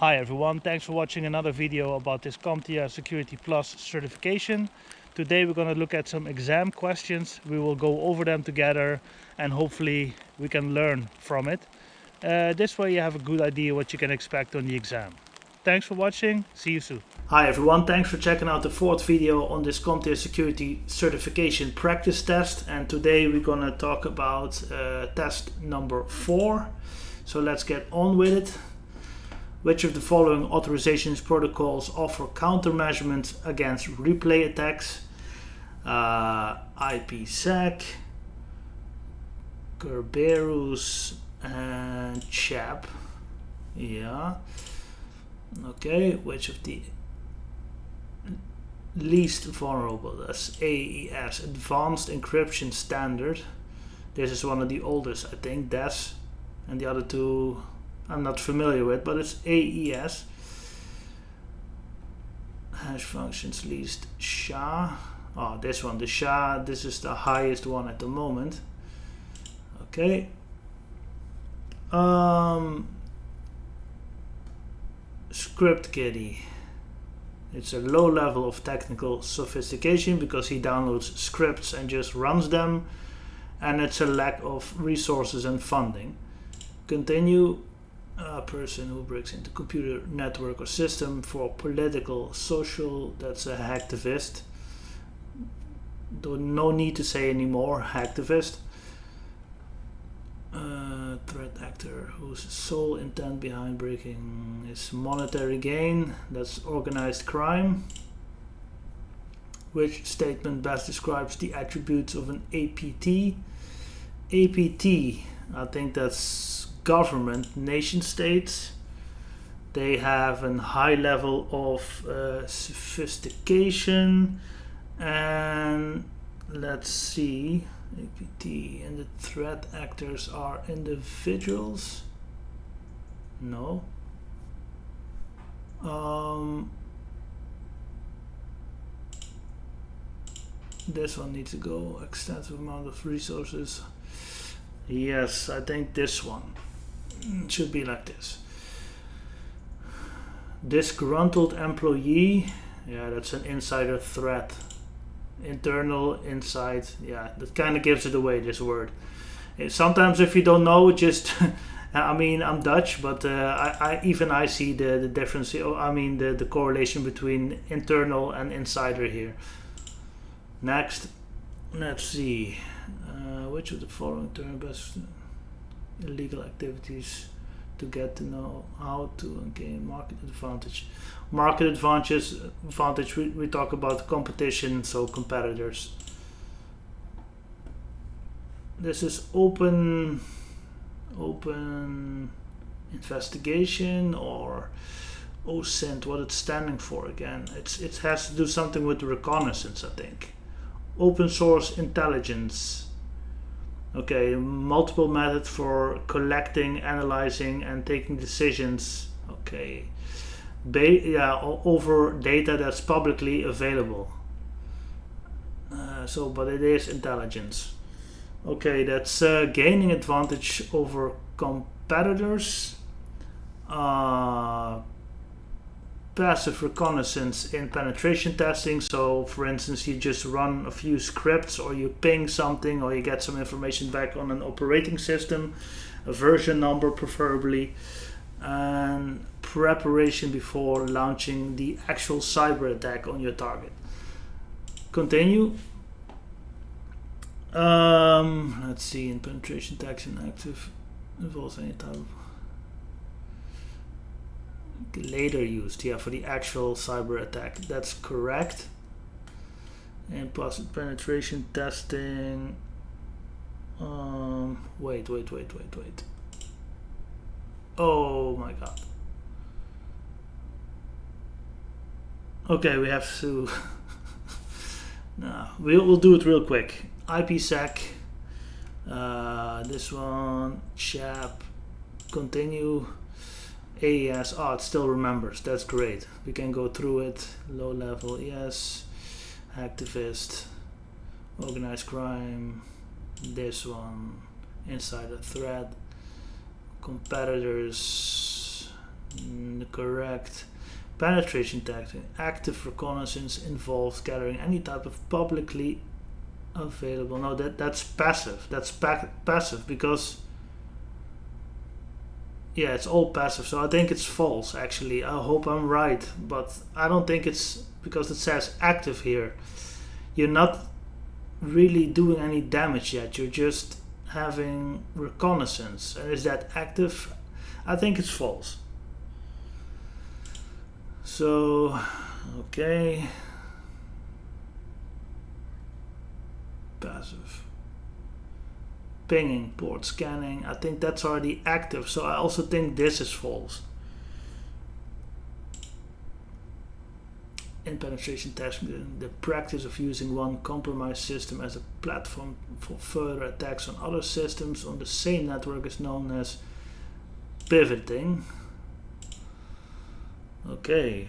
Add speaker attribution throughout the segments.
Speaker 1: Hi everyone, thanks for watching another video about this Comptia Security Plus certification. Today we're going to look at some exam questions. We will go over them together and hopefully we can learn from it. This way you have a good idea what you can expect on the exam. Thanks for watching, see you soon. Hi everyone, thanks for checking out the fourth video on this Comptia Security Certification practice test. And today we're going to talk about test number 4. So let's get on with it. Which of the following authorizations protocols offer countermeasures against replay attacks? InfoSec, Kerberos, and CHAP. Yeah. Okay, which of the least vulnerable? That's AES, Advanced Encryption Standard. This is one of the oldest, I think, DES, and the other two I'm not familiar with, but it's AES. Hash functions least SHA. Oh, this one, the SHA, this is the highest one at the moment. Okay. Script Kiddie. It's a low level of technical sophistication because he downloads scripts and just runs them, and it's a lack of resources and funding. Continue. A person who breaks into computer network or system for political, social, that's a hacktivist. No need to say anymore, hacktivist. Threat actor whose sole intent behind breaking is monetary gain, that's organized crime. Which statement best describes the attributes of an APT? APT, I think that's government, nation states. They have a high level of sophistication, and let's see, APT, and the threat actors are individuals. No. This one needs to go. Extensive amount of resources. Yes, I think this one should be like this. Disgruntled employee, yeah, that's an insider threat. Internal, inside, yeah, that kind of gives it away, this word. Sometimes if you don't know, just I mean, I'm Dutch, but I see the difference. I mean the correlation between internal and insider here. Next, let's see. Which of the following term best illegal activities to get to know how to gain market advantage? Market advantage, we talk about competition, so competitors. This is open investigation, or OSINT, what it's standing for again. It has to do something with reconnaissance, I think. Open source intelligence. Okay, multiple methods for collecting, analyzing, and taking decisions. Okay, over data that's publicly available. But it is intelligence. Okay, that's gaining advantage over competitors. Passive reconnaissance in penetration testing. So for instance, you just run a few scripts, or you ping something, or you get some information back on an operating system, a version number preferably, and preparation before launching the actual cyber attack on your target. Continue. Let's see, in penetration detection active involves any type of later used, yeah, for the actual cyber attack. That's correct. And plus penetration testing. Wait. Oh my god. Okay, we have to. No, we'll do it real quick. InfoSec. This one. CHAP. Continue. AES, it still remembers, that's great. We can go through it. Low level, yes. Activist, organized crime, this one, insider threat, competitors, Correct. Penetration testing. Active reconnaissance involves gathering any type of publicly available. No, that's passive. That's passive because yeah, it's all passive. So I think it's false. Actually, I hope I'm right, but I don't think it's because it says active here. You're not really doing any damage yet. You're just having reconnaissance, and is that active? I think it's false. So, okay. Passive. Pinging, port scanning. I think that's already active, so I also think this is false. In penetration testing, the practice of using one compromised system as a platform for further attacks on other systems on the same network is known as pivoting. Okay,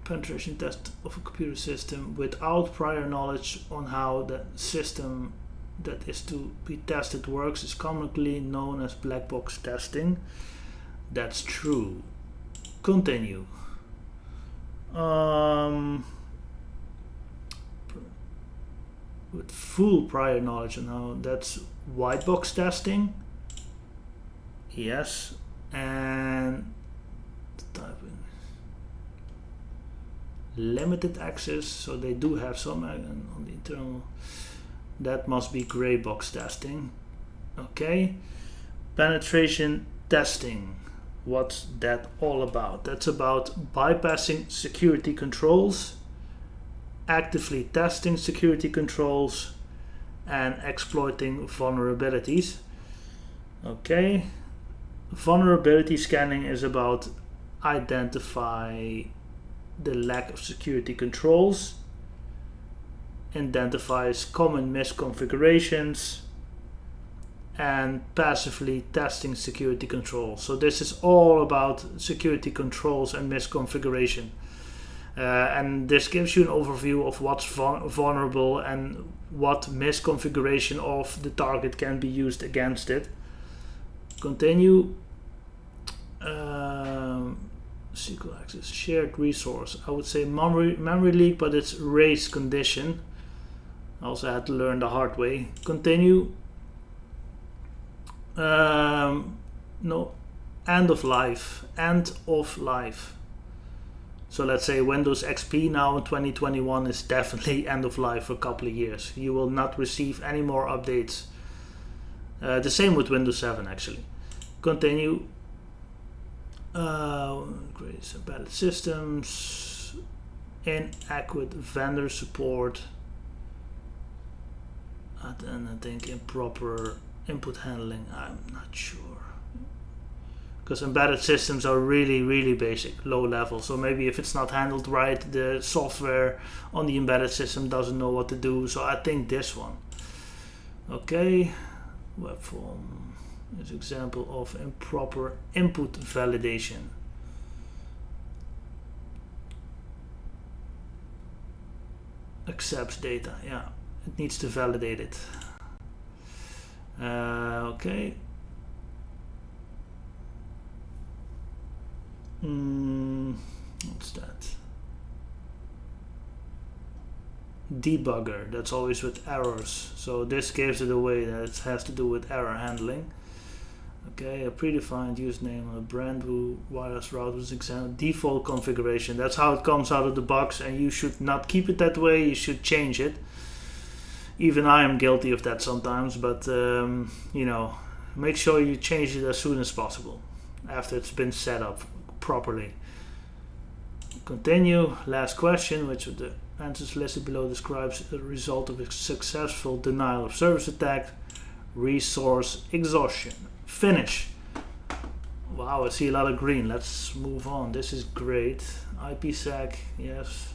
Speaker 1: penetration test of a computer system without prior knowledge on how the system that is to be tested works is commonly known as black box testing. That's true. Continue. With full prior knowledge on how that's white box testing. Yes, and type in limited access, so they do have some on the internal. That must be gray box testing. Okay, penetration testing. What's that all about? That's about bypassing security controls, actively testing security controls, and exploiting vulnerabilities. Okay, vulnerability scanning is about identify the lack of security controls, identifies common misconfigurations, and passively testing security controls. So this is all about security controls and misconfiguration. And this gives you an overview of what's vulnerable and what misconfiguration of the target can be used against it. Continue. SQL access, shared resource. I would say memory leak, but it's race condition. I also had to learn the hard way. Continue. No, end of life. So let's say Windows XP now in 2021 is definitely end of life for a couple of years. You will not receive any more updates. The same with Windows 7 actually. Continue. Great embedded systems, inadequate vendor support, and I think improper input handling. I'm not sure, because embedded systems are really basic, low level. So maybe if it's not handled right, the software on the embedded system doesn't know what to do. So I think this one. Okay, web form is an example of improper input validation. Accepts data, yeah, it needs to validate it. Okay. What's that? Debugger, that's always with errors. So this gives it away that it has to do with error handling. Okay, a predefined username on a brand new wireless router's example. Default configuration, that's how it comes out of the box, and you should not keep it that way, you should change it. Even I am guilty of that sometimes, but you know, make sure you change it as soon as possible after it's been set up properly. Continue. Last question, which with the answers listed below describes the result of a successful denial of service attack. Resource exhaustion. Finish. Wow, I see a lot of green. Let's move on. This is great. IPsec, yes.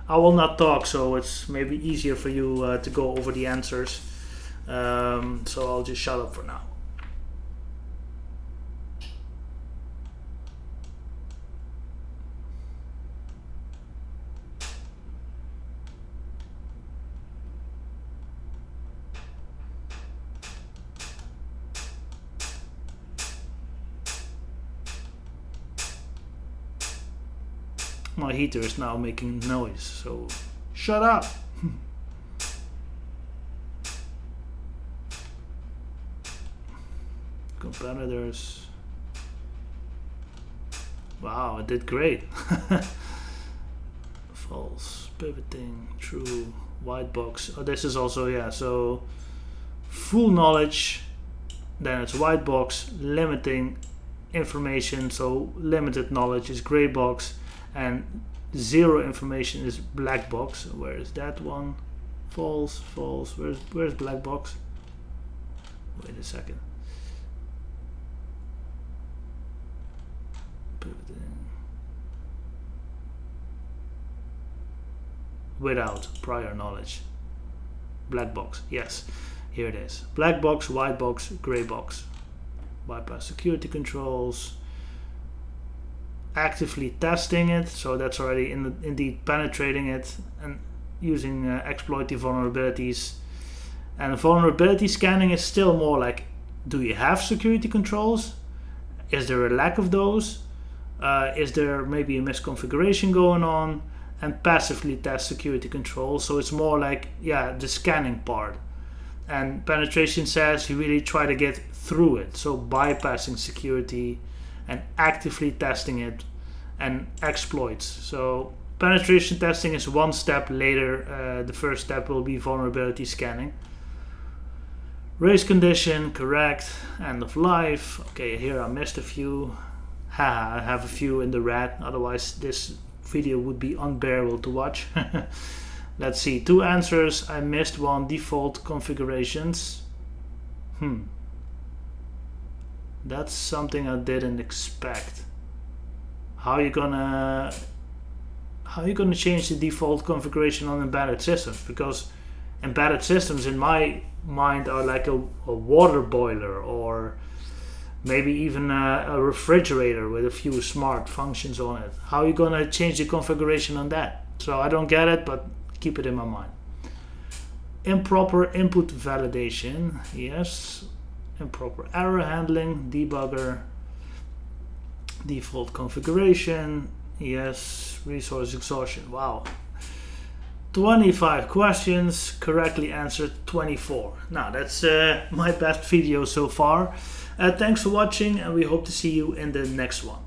Speaker 1: I will not talk, so it's maybe easier for you to go over the answers. So I'll just shut up for now. My heater is now making noise, so shut up. Competitors. Wow, it did great. False, pivoting, true, white box. Oh, this is also, yeah, so full knowledge, then it's white box, limiting information, so limited knowledge is gray box, and zero information is black box. Where is that one? False, false. Where's black box? Wait a second. Without prior knowledge. Black box, yes, here it is. Black box, white box, gray box. Bypass security controls. Actively testing it, so that's already indeed penetrating it and using exploit the vulnerabilities. And vulnerability scanning is still more like, do you have security controls? Is there a lack of those? Is there maybe a misconfiguration going on? And passively test security controls, so it's more like, yeah, the scanning part. And penetration says you really try to get through it, so bypassing security and actively testing it, and exploits. So penetration testing is one step later. The first step will be vulnerability scanning. Race condition, correct. End of life. Okay, here I missed a few. I have a few in the red, otherwise this video would be unbearable to watch. Let's see, 2 answers. I missed one. Default configurations. That's something I didn't expect. How are you gonna change the default configuration on embedded systems? Because embedded systems in my mind are like a water boiler, or maybe even a refrigerator with a few smart functions on it. How are you gonna change the configuration on that? So I don't get it, but keep it in my mind. Improper input validation, yes. Improper error handling, debugger. Default configuration, yes. Resource exhaustion, wow. 25 questions, correctly answered 24. Now that's my best video so far. Thanks for watching, and we hope to see you in the next one.